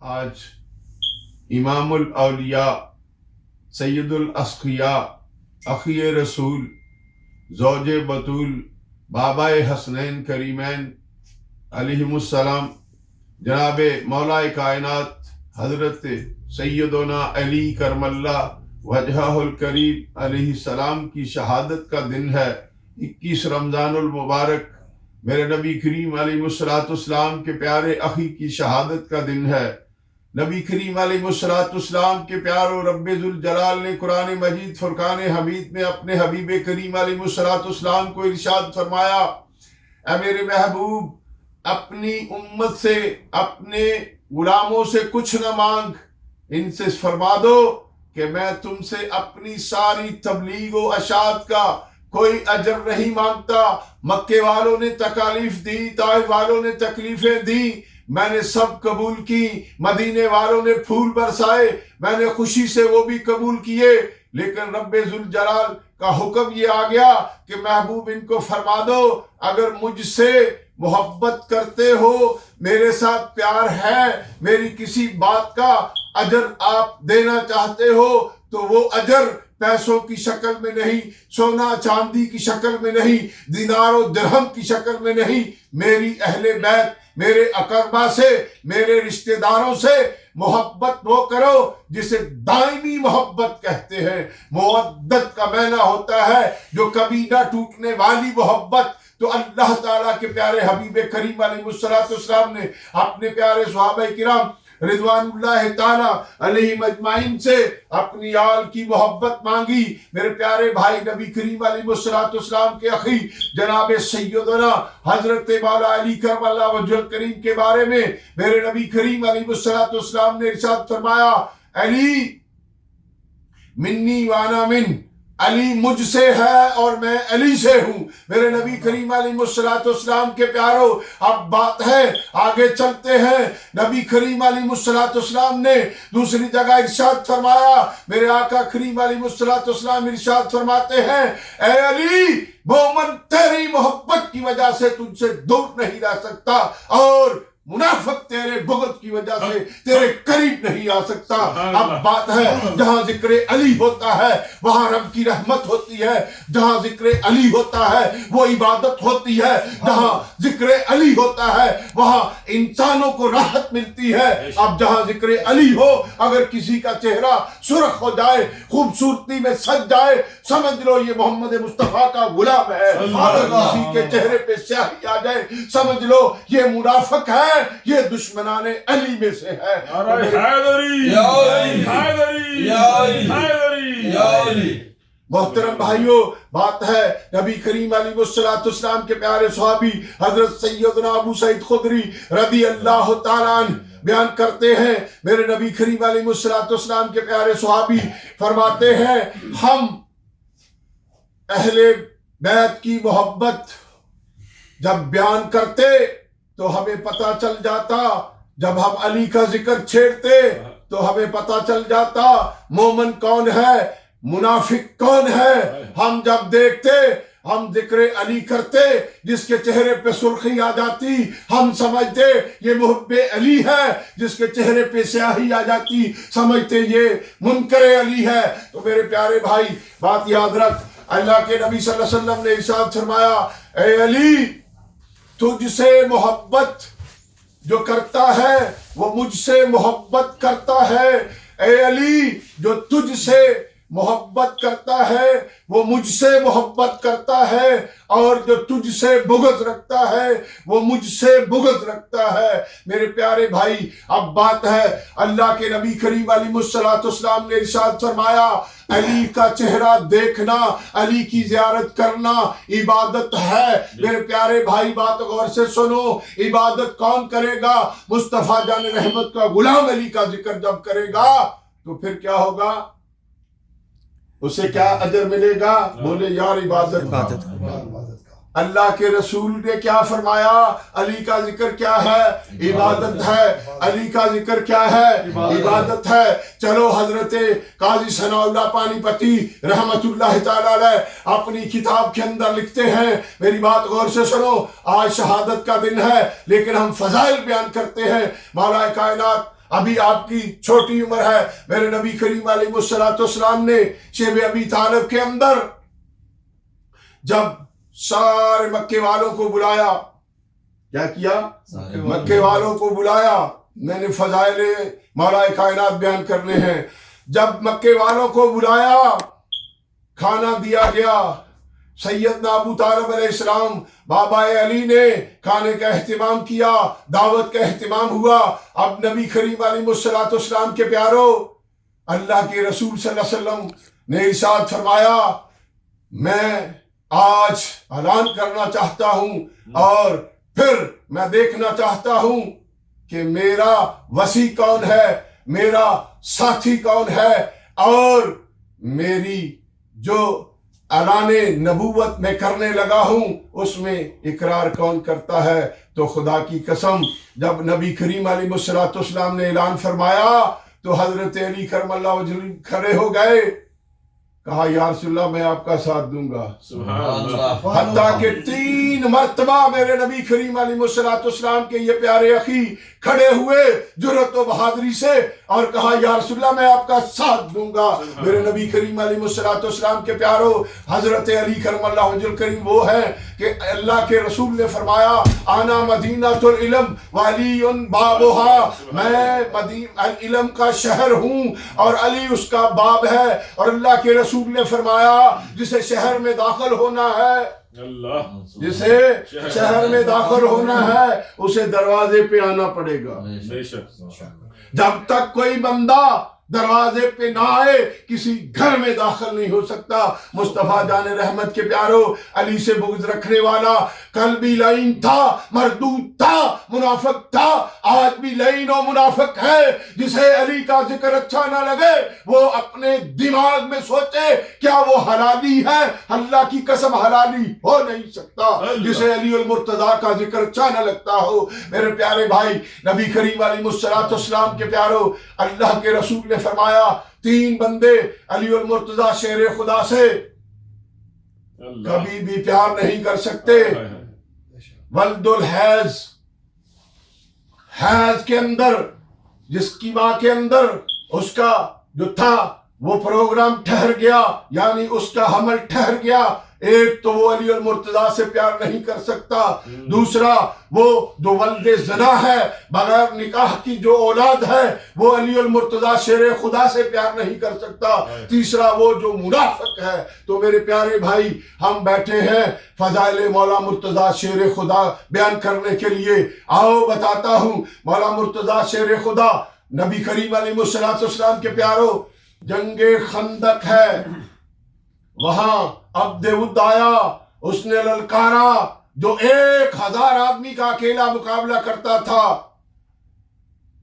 آج امام الاولیاء سید الاسقیاء اخی رسول زوج بطول بابا حسنین کریمین علیہم السلام جناب مولا کائنات حضرت سیدنا علی کرم اللہ وجہہ الکریم علیہ السلام کی شہادت کا دن ہے۔ 21 رمضان المبارک میرے نبی کریم علیہ السلام کے پیارے اخی کی شہادت کا دن ہے۔ نبی کریم علیہ السلام کے پیارو رب ذوالجلال نے قرآن مجید فرقان حمید میں اپنے حبیب کریم علیہ السلام کو ارشاد فرمایا، اے میرے محبوب اپنی امت سے، اپنے غلاموں سے کچھ نہ مانگ، ان سے فرما دو کہ میں تم سے اپنی ساری تبلیغ و اشاعت کا کوئی اجر نہیں مانگتا۔ مکے والوں نے تکالیف دی، طائف والوں نے تکلیفیں دی، میں نے سب قبول کی، مدینے والوں نے پھول برسائے، میں نے خوشی سے وہ بھی قبول کیے، لیکن رب ذوالجلال کا حکم یہ آ گیا کہ محبوب ان کو فرما دو اگر مجھ سے محبت کرتے ہو، میرے ساتھ پیار ہے، میری کسی بات کا اجر آپ دینا چاہتے ہو تو وہ اجر پیسوں کی شکل میں نہیں، سونا چاندی کی شکل میں نہیں، دینار و درہم کی شکل میں نہیں، میری اہل بیت، میرے اقربا سے، میرے رشتہ داروں سے محبت وہ کرو جسے دائمی محبت کہتے ہیں۔ مودت کا معنی ہوتا ہے جو کبھی نہ ٹوٹنے والی محبت۔ تو اللہ تعالیٰ کے پیارے حبیب کریم علیہ السلام نے اپنے پیارے صحابہ کرام رضوان اللہ تعالیٰ علیہم اجمعین سے اپنی آل کی محبت مانگی۔ میرے پیارے بھائی نبی کریم علیہ السلام کے اخی جناب سیدنا حضرت مولا علی کرم اللہ وجہ الکریم کے بارے میں میرے نبی کریم علیہ السلام نے ارشاد فرمایا، علی منی وانا من، علی مجھ سے ہے اور میں علی سے ہوں۔ میرے نبی کریم علیہ السلام کے پیارو، اب بات ہے آگے چلتے ہیں۔ نبی کریم علیہ السلام نے دوسری جگہ ارشاد فرمایا، میرے آقا کریم علیہ السلام ارشاد فرماتے ہیں، اے علی مومن تیری محبت کی وجہ سے تجھ سے دور نہیں رہ سکتا، اور منافق تیرے بغض کی وجہ سے تیرے قریب نہیں آ سکتا۔ اب بات ہے جہاں ذکر علی ہوتا ہے وہاں رب کی رحمت ہوتی ہے، جہاں ذکر علی ہوتا ہے وہ عبادت ہوتی ہے، جہاں ذکر علی ہوتا ہے وہاں انسانوں کو راحت ملتی ہے۔ اب جہاں ذکر علی ہو، اگر کسی کا چہرہ سرخ ہو جائے، خوبصورتی میں سج جائے، سمجھ لو یہ محمد مصطفیٰ کا غلام ہے۔ اگر کسی کے چہرے پہ سیاہی آ جائے، سمجھ لو یہ منافق ہے، یہ دشمنان علی میں سے ہے۔ محترم بھائیوں، بات ہے نبی کریم علیہ السلام کے پیارے صحابی حضرت سیدنا ابو سعید خدری رضی اللہ تعالیٰ عنہ بیان کرتے ہیں، میرے نبی کریم علیہ السلام کے پیارے صحابی فرماتے ہیں، ہم اہل بیت کی محبت جب بیان کرتے تو ہمیں پتہ چل جاتا، جب ہم علی کا ذکر چھیڑتے تو ہمیں پتہ چل جاتا مومن کون ہے، منافق کون ہے۔ ہم جب دیکھتے، ہم ذکر علی کرتے، جس کے چہرے پہ سرخی آ جاتی ہم سمجھتے یہ محب علی ہے، جس کے چہرے پہ سیاہی آ جاتی سمجھتے یہ منکر علی ہے۔ تو میرے پیارے بھائی بات یاد رکھ، اللہ کے نبی صلی اللہ علیہ وسلم نے ارشاد فرمایا، اے علی تجھ سے محبت جو کرتا ہے وہ مجھ سے محبت کرتا ہے، اے علی جو تجھ سے محبت کرتا ہے وہ مجھ سے محبت کرتا ہے، اور جو تجھ سے بغض رکھتا ہے وہ مجھ سے بغض رکھتا ہے۔ میرے پیارے بھائی اب بات ہے، اللہ کے نبی کریم علیہ السلام نے ارشاد فرمایا، علی کا چہرہ دیکھنا، علی کی زیارت کرنا عبادت ہے۔ میرے پیارے بھائی بات غور سے سنو، عبادت کون کرے گا؟ مصطفیٰ جان رحمت کا غلام علی کا ذکر جب کرے گا تو پھر کیا ہوگا؟ اسے کیا اجر ملے گا؟ بولے یار عبادت۔ اللہ کے رسول نے کیا فرمایا؟ علی کا ذکر کیا ہے؟ عبادت ہے۔ علی کا ذکر کیا ہے؟ عبادت ہے۔ چلو حضرت قاضی ثناء اللہ پانی پتی رحمت اللہ تعالیٰ علیہ اپنی کتاب کے اندر لکھتے ہیں، میری بات غور سے سنو، آج شہادت کا دن ہے لیکن ہم فضائل بیان کرتے ہیں۔ مولا کائنات ابھی آپ کی چھوٹی عمر ہے. میرے نبی کریم علیہ السلام نے شیب ابی طالب کے اندر جب سارے مکے والوں کو بلایا، کیا کیا؟ مکے والوں کو بلایا. میں نے فضائل مولا کائنات بیان کرنے ہیں. جب مکے والوں کو بلایا، کھانا دیا گیا. سیدنا ابو طالب علیہ السلام بابا علی نے کھانے کا اہتمام کیا، دعوت کا اہتمام ہوا. اب نبی کریم علیہ السلام کے پیارو، اللہ کے رسول صلی اللہ علیہ وسلم نے ارشاد فرمایا، میں آج اعلان کرنا چاہتا ہوں اور پھر میں دیکھنا چاہتا ہوں کہ میرا وصی کون ہے، میرا ساتھی کون ہے، اور میری جو اعلان نبوت میں کرنے لگا ہوں اس میں اقرار کون کرتا ہے. تو خدا کی قسم جب نبی کریم علیہ السلام نے اعلان فرمایا تو حضرت علی کرم اللہ وجہ کھڑے ہو گئے. کہا یا رسول اللہ میں آپ کا ساتھ دوں گا. سبحان اللہ. حتیٰ کہ 3 مرتبہ میرے نبی کریم علیہ السلام کے یہ پیارے اخی کھڑے ہوئے جرأت و بہادری سے اور کہا یا رسول اللہ میں آپ کا ساتھ دوں گا. میرے نبی کریم علیہ السلام کے پیارو، حضرت علی کرم اللہ وجہ کریم وہ ہے کہ اللہ کے رسول نے فرمایا آنا مدینۃ العلم وعلی بابھا، میں علم کا شہر ہوں اور علی اس کا باب ہے. اور اللہ کے رسول نے فرمایا جسے شہر میں داخل ہونا ہے، جسے شہر میں داخل ہونا ہے اسے دروازے پہ آنا پڑے گا. جب تک کوئی بندہ دروازے پہ نہ آئے کسی گھر میں داخل نہیں ہو سکتا. مصطفیٰ جان رحمت کے پیارو، علی سے بغض رکھنے والا کل بھی لعین تھا، مردود تھا، منافق تھا، آج بھی لعین و منافق ہے. جسے علی کا ذکر اچھا نہ لگے وہ اپنے دماغ میں سوچے کیا وہ حلالی ہے؟ اللہ کی قسم حلالی ہو نہیں سکتا جسے علی المرتضیٰ کا ذکر اچھا نہ لگتا ہو. میرے پیارے بھائی، نبی کریم علیہ السلام کے پیارو، اللہ کے رسول نے فرمایا 3 بندے علی المرتضیٰ شیر خدا سے کبھی بھی پیار نہیں کر سکتے. ولد الحیض، حیض کے اندر جس کی ماں کے اندر اس کا جو تھا وہ پروگرام ٹھہر گیا، یعنی اس کا حمل ٹھہر گیا. ایک تو وہ علی المرتضیٰ سے پیار نہیں کر سکتا، دوسرا وہ جو ولد زنا ہے، بغیر نکاح کی جو اولاد ہے وہ علی المرتضیٰ شیر خدا سے پیار نہیں کر سکتا، تیسرا وہ جو منافق ہے. تو میرے پیارے بھائی، ہم بیٹھے ہیں فضائل مولا مرتضیٰ شیر خدا بیان کرنے کے لیے. آؤ بتاتا ہوں مولا مرتضیٰ شیر خدا، نبی کریم علیہ السلام کے پیارو، جنگ خندق ہے، وہاں عبد ود آیا، اس نے للکارا، جو 1000 آدمی کا اکیلا مقابلہ کرتا تھا،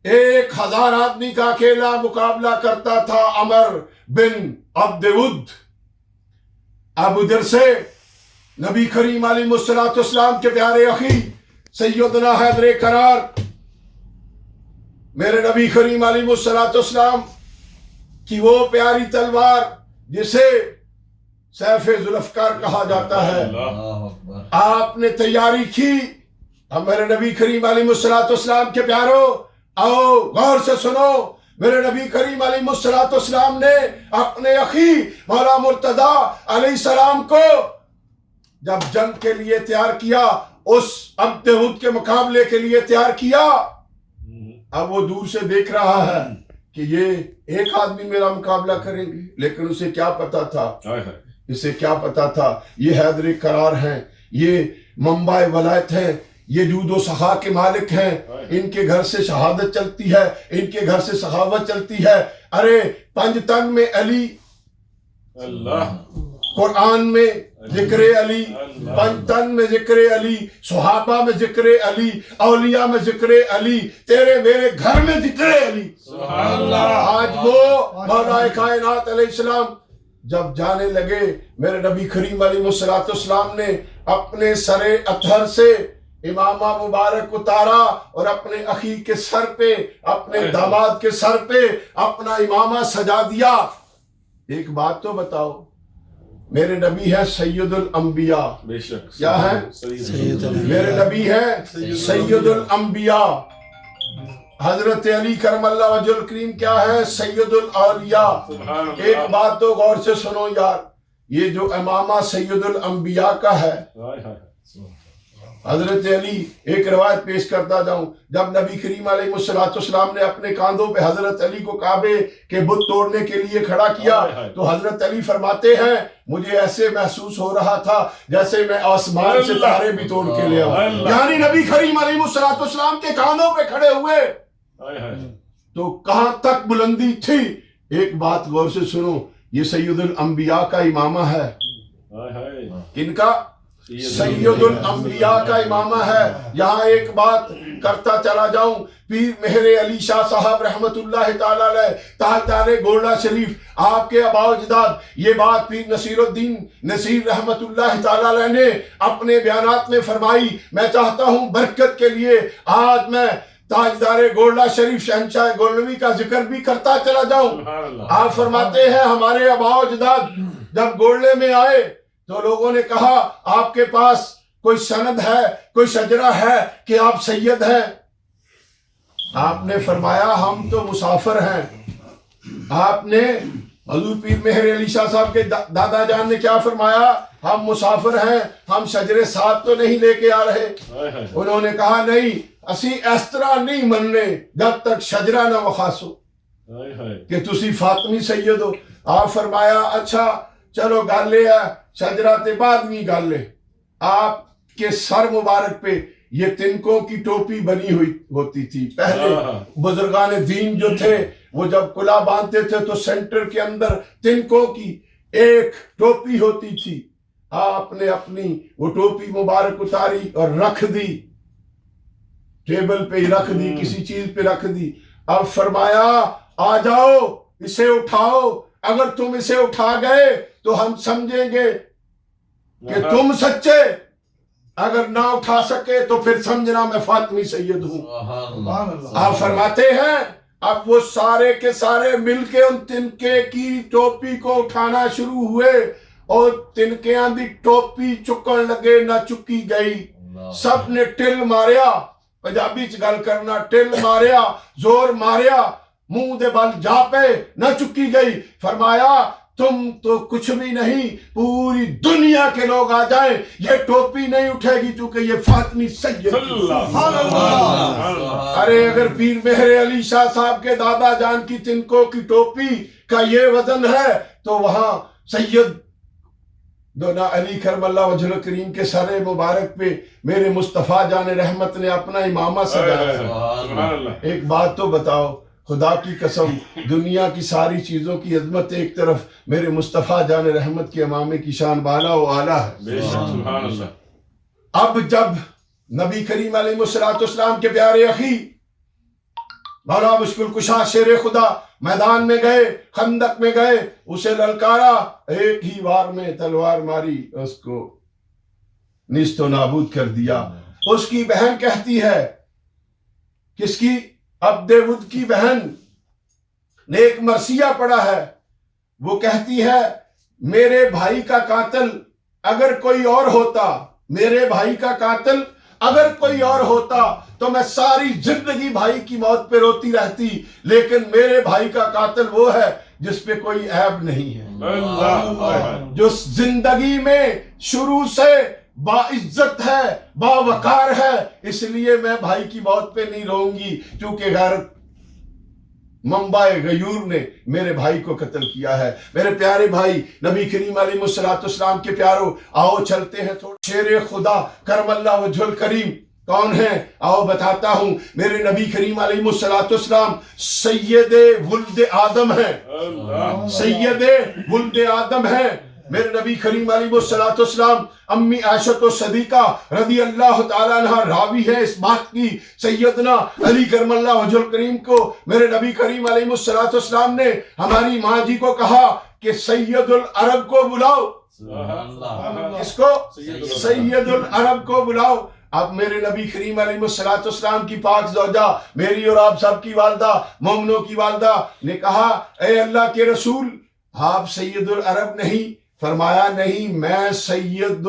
1000 آدمی کا اکیلا مقابلہ کرتا تھا عمر بن عبد ود. اب ادھر سے نبی کریم علیہ السلام کے پیارے اخی سیدنا حیدر کرار، میرے نبی کریم علیہ السلام کی وہ پیاری تلوار جسے سیف ذوالفقار کہا جاتا ہے، آپ نے تیاری کی. اب میرے نبی کریم علیہ السلام کے پیارو، آؤ غور سے سنو. میرے نبی کریم علیہ السلام نے اپنے اخی مولا مرتضیٰ علیہ السلام کو جب جنگ کے لیے تیار کیا، اس عبد ود کے مقابلے کے لیے تیار کیا. اب وہ دور سے دیکھ رہا ہے کہ یہ ایک آدمی میرا مقابلہ کریں گے، لیکن اسے کیا پتا تھا، اسے کیا پتا تھا یہ حیدر کرار ہیں، یہ منبع ولایت ہیں، یہ جود و سخا کے مالک ہیں. ان کے گھر سے شہادت چلتی ہے، ان کے گھر سے سخاوت چلتی ہے. ارے 5 تن میں علی، قرآن میں ذکر علی، 5 تن میں ذکر علی، صحابہ میں ذکر علی، اولیاء میں ذکر علی، تیرے میرے گھر میں ذکر علی. آج وہ مولا کائنات علیہ السلام جب جانے لگے، میرے نبی کریم علیہ السلام نے اپنے سر اطہر سے امامہ مبارک اتارا اور اپنے اخی کے سر پہ، اپنے داماد کے سر پہ اپنا امامہ سجا دیا. ایک بات تو بتاؤ، میرے نبی ہے سید الانبیاء، بے شک کیا ہے؟ میرے نبی ہے سید الانبیاء. حضرت علی کرم اللہ وجہ الکریم کیا ہے؟ سید الاولیاء۔ ایک بات تو غور سے سنو یار، یہ جو امامہ سید الانبیاء کا ہے، حضرت علی، ایک روایت پیش کرتا جاؤں، جب نبی کریم علیہ السلام نے اپنے کاندھوں پہ حضرت علی کو کعبے کے بت توڑنے کے لیے کھڑا کیا تو حضرت علی فرماتے ہیں مجھے ایسے محسوس ہو رہا تھا جیسے میں آسمان سے تارے بھی توڑ کے لے آؤں۔ یعنی نبی کریم علیہ السلام کے کاندھوں پہ کھڑے ہوئے تو کہاں تک بلندی تھی؟ ایک بات غور سے سنو، یہ سید الانبیاء کا امامہ ہے۔ کن کا؟ سید الانبیاء کا امامہ ہے۔ یہاں ایک بات کرتا چلا جاؤں، پیر مہر علی شاہ صاحب رحمت اللہ تعالی علیہ تاجدار گولڈا شریف، آپ کے آباء و اجداد، یہ بات پیر نصیر الدین نصیر رحمت اللہ تعالی علیہ نے اپنے بیانات میں فرمائی۔ میں چاہتا ہوں برکت کے لیے آج میں تاجدار گولڈا شریف شہنشاہ گولڈوی کا ذکر بھی کرتا چلا جاؤں۔ آپ فرماتے ہیں ہمارے آباء و اجداد جب گولڈے میں آئے تو لوگوں نے کہا آپ کے پاس کوئی سند ہے، کوئی شجرہ ہے کہ آپ سید ہیں؟ آپ نے فرمایا ہم تو مسافر ہیں۔ آپ نے حضور پیر مہر علی شاہ صاحب کے دادا جان نے کیا فرمایا؟ ہم مسافر ہیں، ہم شجرے ساتھ تو نہیں لے کے آ رہے۔ انہوں نے کہا نہیں، اسی اس طرح نہیں مننے جب تک شجرہ نہ وخاسو کہ تسی فاطمی سید ہو۔ آپ فرمایا اچھا چلو گل یہ ہے، شجرہ تے بعد بھی گل ہے۔ آپ کے سر مبارک پہ یہ تنکوں کی ٹوپی بنی ہوئی ہوتی تھی۔ پہلے بزرگان دین جو تھے وہ جب کلا باندھتے تھے تو سینٹر کے اندر تنکوں کی ایک ٹوپی ہوتی تھی۔ آپ نے اپنی وہ ٹوپی مبارک اتاری اور رکھ دی، ٹیبل پہ ہی رکھ دی، کسی چیز پہ رکھ دی۔ اب فرمایا آ جاؤ اسے اٹھاؤ، اگر تم اسے اٹھا گئے تو ہم سمجھیں گے کہ تم سچے، اگر نہ اٹھا سکے تو پھر سمجھنا میں فاطمی سید ہوں۔ آپ فرماتے ہیں اب وہ سارے کے سارے مل کے ان تنکے کی ٹوپی کو اٹھانا شروع ہوئے اور تنکیاں دی ٹوپی چکن لگے نہ چکی گئی۔ سب نے ٹل ماریا، پنجابی چ گل کرنا، ٹل ماریا، زور ماریا، منہ دے بل جا پہ نہ چکی گئی۔ فرمایا تم تو کچھ بھی نہیں، پوری دنیا کے لوگ آ جائیں یہ ٹوپی نہیں اٹھے گی چونکہ یہ فاطمی سید۔ ارے اگر پیر مہر علی شاہ صاحب کے دادا جان کی تنکوں کی ٹوپی کا یہ وزن ہے تو وہاں سید دونا علی کرم اللہ وجہ الکریم کے سر مبارک پہ میرے مصطفیٰ جان رحمت نے اپنا امامہ سجایا۔ ایک بات تو بتاؤ، خدا کی قسم دنیا کی ساری چیزوں کی عظمت ایک طرف، میرے مصطفیٰ جان رحمت کے امامے کی شان بالا و اعلیٰ ہے۔ اب جب نبی کریم علیہ السلام کے پیارے اخی مولا مشکل کشا شیر خدا میدان میں گئے، خندق میں گئے، اسے للکارا، ایک ہی وار میں تلوار ماری، اس کو نیست و نابود کر دیا۔ اس کی بہن کہتی ہے، کس کی؟ عبد ود کی بہن نے ایک مرثیہ پڑھا ہے، وہ کہتی ہے میرے بھائی کا قاتل اگر کوئی اور ہوتا، میرے بھائی کا قاتل اگر کوئی اور ہوتا تو میں ساری زندگی بھائی کی موت پہ روتی رہتی، لیکن میرے بھائی کا قاتل وہ ہے جس پہ کوئی عیب نہیں ہے، جو زندگی میں شروع سے باعزت ہے، باوقار ہے، اس لیے میں بھائی کی موت پہ نہیں رہوں گی، کیونکہ غیرت منبع غیور نے میرے بھائی کو قتل کیا ہے۔ میرے پیارے بھائی نبی کریم علیہ السلام کے پیاروں، آؤ چلتے ہیں تھوڑا شیر خدا کرم اللہ وجہ الکریم کون ہے آؤ بتاتا ہوں۔ میرے نبی کریم علیہ السلام سید ولد آدم ہیں، سید ولد آدم ہیں۔ میرے نبی کریم علیہ السلام امی عائشہ صدیقہ رضی اللہ تعالیٰ عنہ راوی ہے اس بات کی، سیدنا علی کرم اللہ وجہ الکریم کو میرے نبی کریم علیہ السلام نے ہماری ماں جی کو کہا کہ سید العرب کو بلاؤ۔ اس کو سید العرب کو بلاؤ۔ اب میرے نبی کریم علیہ السلام کی پاک زوجہ میری اور آپ سب کی والدہ مومنوں کی والدہ نے کہا اے اللہ کے رسول آپ سید العرب نہیں؟ فرمایا نہیں، میں سید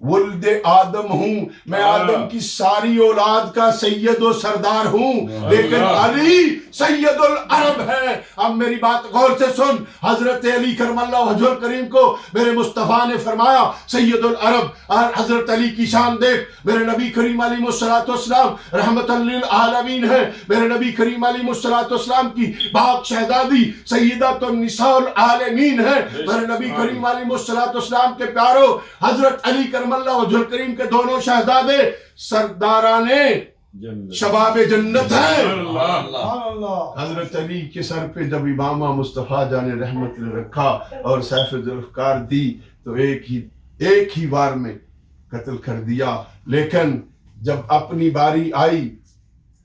ولد آدم ہوں، میں آدم کی ساری اولاد کا سید و سردار ہوں، لیکن علی سید العرب ہے۔ اب میری بات غور سے سن، حضرت علی کرم اللہ وجہ الکریم کو میرے مصطفیٰ نے فرمایا سید العرب، اور حضرت علی کی شان دیکھ، میرے نبی کریم علیہ الصلوۃ والسلام رحمت للعالمین ہے، میرے نبی کریم علیہ الصلوۃ والسلام کی پاک شہزادی سیدۃ النساء العالمین ہے، میرے نبی کریم علیہ الصلوۃ والسلام کے پیارو حضرت علی کرم اللہ وجہ الکریم کے دونوں شہزادے سرداران شباب جنت ہیں۔ حضرت علی کے سر پہ جب امامہ مصطفیٰ جان رحمت نے رکھا اور سیف ذوالفقار دی تو ایک ہی بار میں قتل کر دیا، لیکن جب اپنی باری آئی،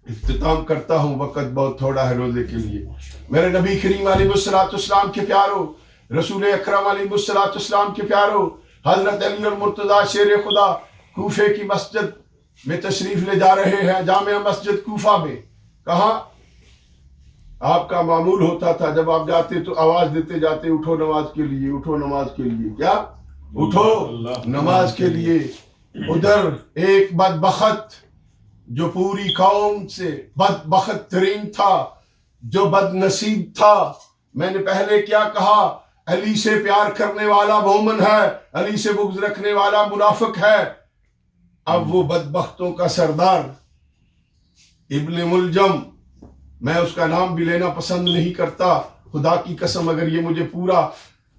اختتام کرتا ہوں، وقت بہت تھوڑا ہے روزے کے لیے، میرے نبی کریم علیہ الصلوۃ والسلام کے پیارو، رسول اکرم علیہ الصلوۃ والسلام کے پیارو، حضرت علی المرتضیٰ شیر خدا کوفے کی مسجد میں تشریف لے جا رہے ہیں، جامع مسجد کوفہ میں۔ کہاں آپ کا معمول ہوتا تھا جب آپ جاتے تو آواز دیتے جاتے، اٹھو نماز کے لیے، اٹھو نماز کے لیے، کیا اٹھو نماز کے لیے۔ ادھر ایک بدبخت جو پوری قوم سے بدبخت ترین تھا، جو بد نصیب تھا، میں نے پہلے کیا کہا، علی سے پیار کرنے والا مومن ہے، علی سے بغض رکھنے والا منافق ہے۔ اب وہ بدبختوں کا سردار ابن ملجم، میں اس کا نام بھی لینا پسند نہیں کرتا، خدا کی قسم اگر یہ مجھے پورا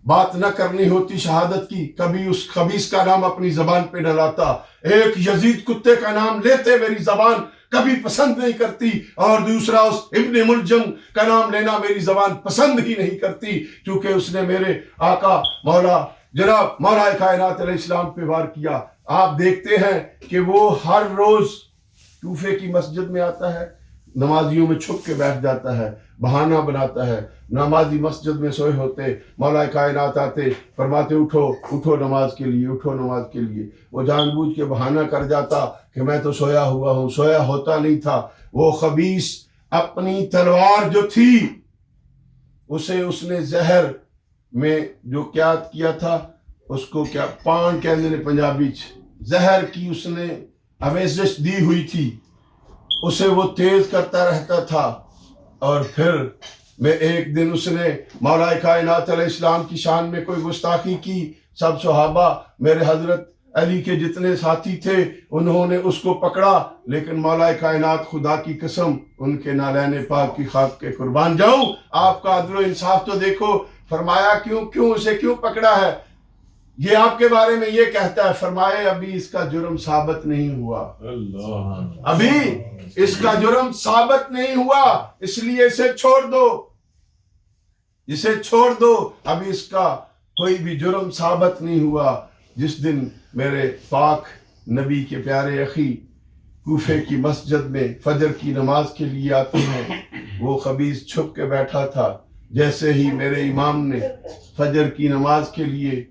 بات نہ کرنی ہوتی شہادت کی، کبھی اس خبیث کا نام اپنی زبان پہ نہ لاتا۔ ایک یزید کتے کا نام لیتے میری زبان کبھی پسند نہیں کرتی، اور دوسرا اس ابن ملجم کا نام لینا میری زبان پسند ہی نہیں کرتی، کیونکہ اس نے میرے آقا مولا جناب مولا کائنات علیہ السلام پہ وار کیا۔ آپ دیکھتے ہیں کہ وہ ہر روز کوفے کی مسجد میں آتا ہے، نمازیوں میں چھپ کے بیٹھ جاتا ہے، بہانہ بناتا ہے، نمازی مسجد میں سوئے ہوتے، مولا کائنات آتے، فرماتے اٹھو اٹھو نماز کے لیے، اٹھو نماز کے لیے۔ وہ جان بوجھ کے بہانہ کر جاتا کہ میں تو سویا ہوا ہوں، سویا ہوتا نہیں تھا۔ وہ خبیث اپنی تلوار جو تھی اسے اس نے زہر میں جو کیا کیا تھا، اس کو کیا پان کہتے ہیں پنجابی زہر کی اس نے آمیزش دی ہوئی تھی، اسے وہ تیز کرتا رہتا تھا۔ اور پھر میں ایک دن اس نے مولا کائنات علیہ السلام کی شان میں کوئی گستاخی کی، سب صحابہ میرے حضرت علی کے جتنے ساتھی تھے انہوں نے اس کو پکڑا، لیکن مولا کائنات خدا کی قسم ان کے نالین پاک کی خاک کے قربان جاؤں، آپ کا عدل و انصاف تو دیکھو۔ فرمایا کیوں اسے کیوں پکڑا ہے؟ یہ آپ کے بارے میں یہ کہتا ہے، فرمائے ابھی اس کا جرم ثابت نہیں ہوا، ابھی اس کا جرم ثابت نہیں ہوا، اس لیے اسے چھوڑ دو، اسے چھوڑ دو، ابھی اس کا کوئی بھی جرم ثابت نہیں ہوا۔ جس دن میرے پاک نبی کے پیارے اخی کوفے کی مسجد میں فجر کی نماز کے لیے آتے ہیں، وہ خبیث چھپ کے بیٹھا تھا۔ جیسے ہی میرے امام نے فجر کی نماز کے لیے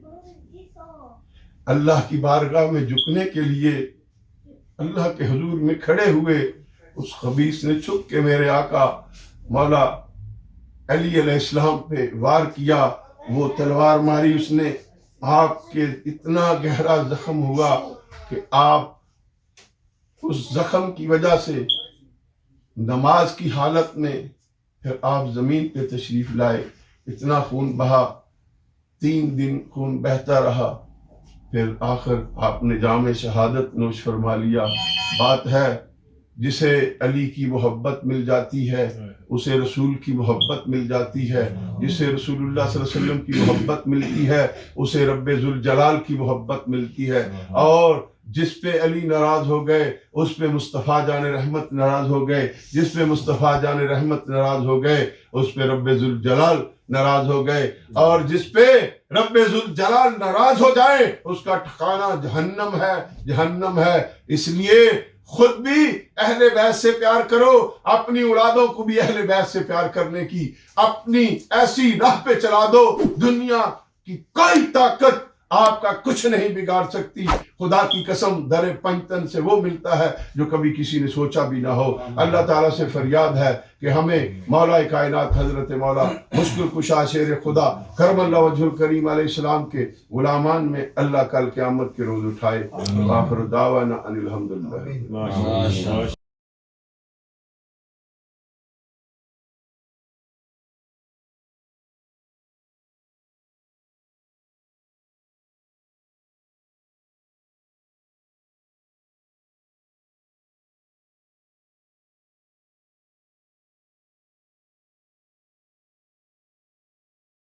اللہ کی بارگاہ میں جھکنے کے لیے اللہ کے حضور میں کھڑے ہوئے، اس خبیث نے چھپ کے میرے آقا مولا علی علیہ السلام پہ وار کیا۔ وہ تلوار ماری اس نے، آپ کے اتنا گہرا زخم ہوا کہ آپ اس زخم کی وجہ سے نماز کی حالت میں پھر آپ زمین پہ تشریف لائے، اتنا خون بہا، 3 دن خون بہتا رہا، پھر آخر آپ نے جام شہادت نوش فرما لیا۔ بات ہے جسے علی کی محبت مل جاتی ہے اسے رسول کی محبت مل جاتی ہے، جسے رسول اللہ صلی اللہ علیہ وسلم کی محبت ملتی ہے اسے رب ذوالجلال کی محبت ملتی ہے، اور جس پہ علی ناراض ہو گئے اس پہ مصطفیٰ جان رحمت ناراض ہو گئے، جس پہ مصطفیٰ جان رحمت ناراض ہو گئے اس پہ رب ذوالجلال ناراض ہو گئے، اور جس پہ رب ذوالجلال ناراض ہو جائے اس کا ٹھکانہ جہنم ہے، جہنم ہے۔ اس لیے خود بھی اہل بیت سے پیار کرو، اپنی اولادوں کو بھی اہل بیت سے پیار کرنے کی اپنی ایسی راہ پہ چلا دو، دنیا کی کوئی طاقت آپ کا کچھ نہیں بگاڑ سکتی. خدا کی قسم در پنجتن سے وہ ملتا ہے جو کبھی کسی نے سوچا بھی نہ ہو. اللہ تعالیٰ سے فریاد ہے کہ ہمیں مولا کائنات حضرت مولا مشکل کشا شیر خدا کرم اللہ وجہ الکریم علیہ السلام کے غلامان میں اللہ کل قیامت کے روز اٹھائے. آخر دعوانا ان الحمدللہ.